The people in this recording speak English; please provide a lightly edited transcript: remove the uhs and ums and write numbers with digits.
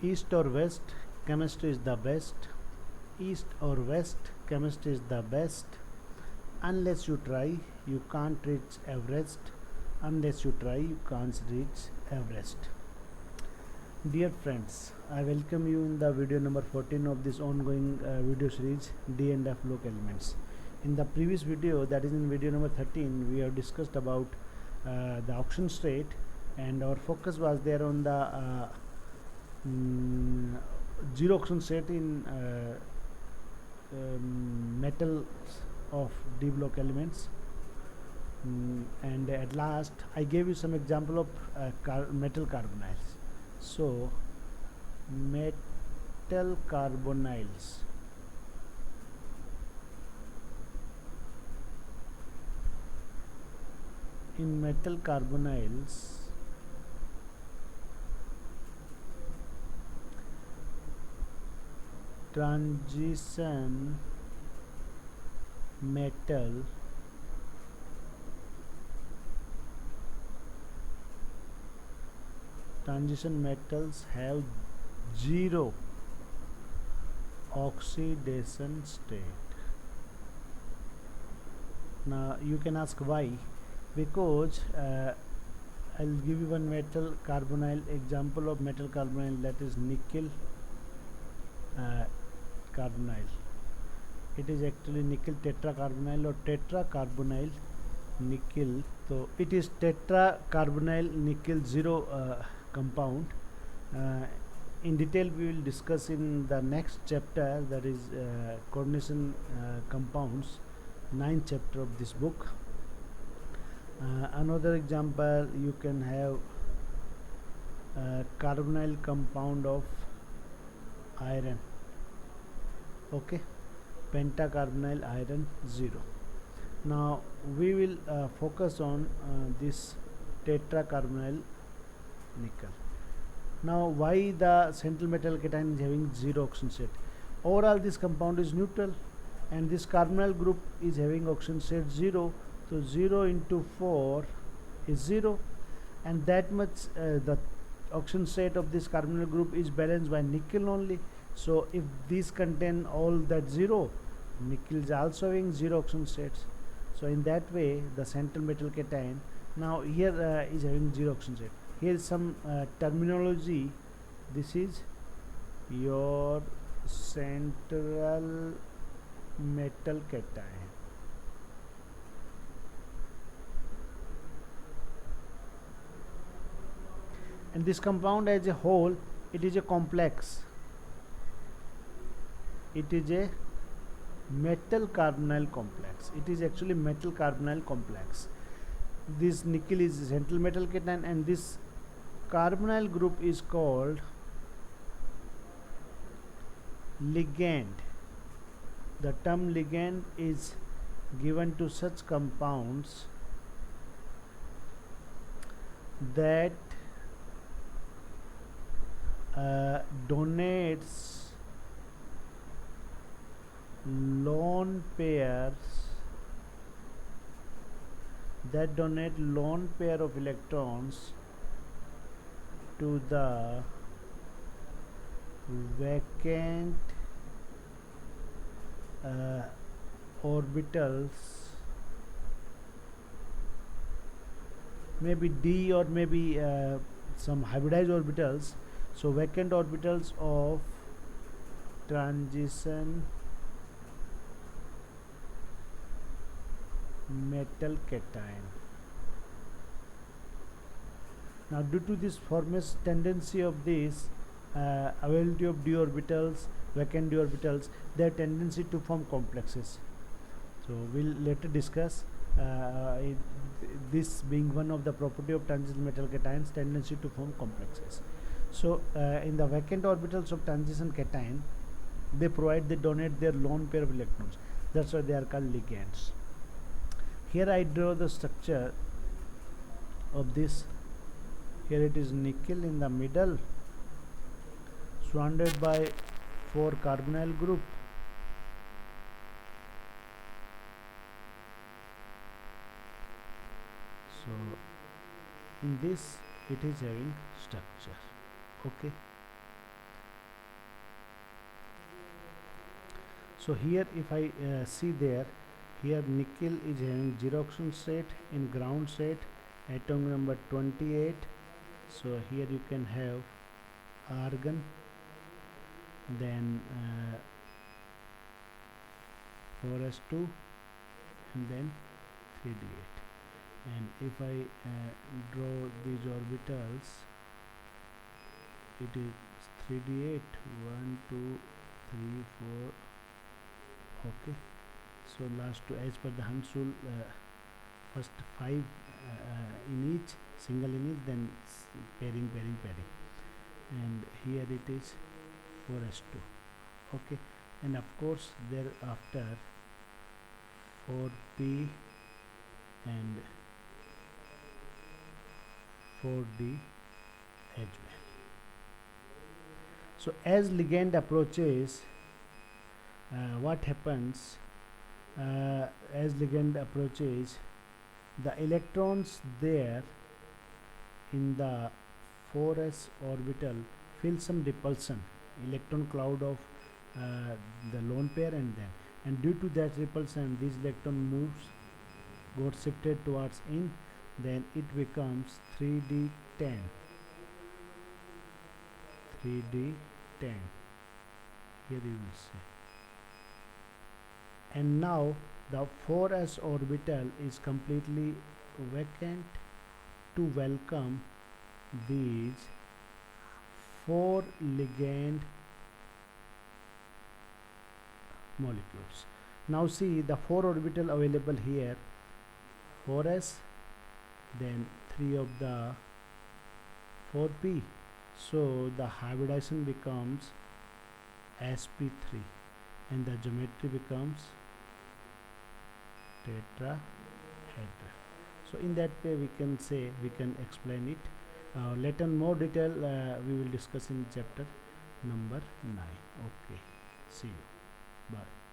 East or west, chemistry is the best. East or west, chemistry is the best. Unless you try, you can't reach Everest. Unless you try, you can't reach Everest. Dear friends, I welcome you in the video number 14 of this ongoing video series D and F local elements. In the previous video, that is in video number 13, we have discussed about the oxidation state, and our focus was there on the zero oxidation state in metals of D block elements. And at last I gave you some example of metal carbonyls. So metal carbonyls, in metal carbonyls transition metals have zero oxidation state. Now you can ask why. Because I'll give you one metal carbonyl example of metal carbonyl, that is nickel carbonyl. It is actually nickel tetracarbonyl or tetracarbonyl nickel. So it is tetracarbonyl nickel zero compound. In detail we will discuss in the next chapter, that is coordination compounds, 9th chapter of this book. Another example, you can have carbonyl compound of iron, okay, pentacarbonyl iron 0. Now we will focus on this tetracarbonyl nickel. Now why the central metal cation is having zero oxidation state? Overall this compound is neutral and this carbonyl group is having oxidation state 0. So 0 into 4 is 0, and that much the oxidation state of this carbonyl group is balanced by nickel only. So if these contain all that 0, nickel is also having 0 oxidation states. So in that way the central metal cation now here is having 0 oxidation state. Here is some terminology. This is your central metal cation. And this compound as a whole, it is a complex. It is a metal carbonyl complex. It is actually metal carbonyl complex. This nickel is central metal cation and this carbonyl group is called ligand. The term ligand is given to such compounds that donates lone pairs, that donate lone pair of electrons to the vacant orbitals, maybe d or maybe some hybridized orbitals. So vacant orbitals of transition metal cation. Now due to this formation tendency of this availability of d orbitals, vacant d orbitals, their tendency to form complexes. So we'll later discuss this being one of the property of transition metal cations, tendency to form complexes. So in the vacant orbitals of transition cation, they donate their lone pair of electrons. That's why they are called ligands. Here I draw the structure of this. Here it is nickel in the middle, surrounded by 4 carbonyl group. So in this it is having structure, okay. So here if I see there, here nickel is having 0 oxidation state in ground state, atom number 28. So here you can have argon, then 4s2, and then 3d8. And if I draw these orbitals, it is 3d8, 1 2 3 4. Okay, so last two as per the Hunt's rule, first 5 in each, single in each, then pairing, and here it is 4s2. Okay, and of course thereafter 4p and 4d as well. So as ligand approaches, what happens, as ligand approaches, the electrons there in the 4s orbital feel some repulsion, electron cloud of the lone pair, and due to that repulsion this electron got shifted towards in, then it becomes 3d10. Here you will see. And now the 4s orbital is completely vacant to welcome these 4 ligand molecules. Now see the 4 orbital available here, 4s, then 3 of the 4p. So the hybridization becomes sp3 and the geometry becomes tetrahedra. So in that way we can say, we can explain it. Later more detail we will discuss in chapter number 9. Okay, see you, bye.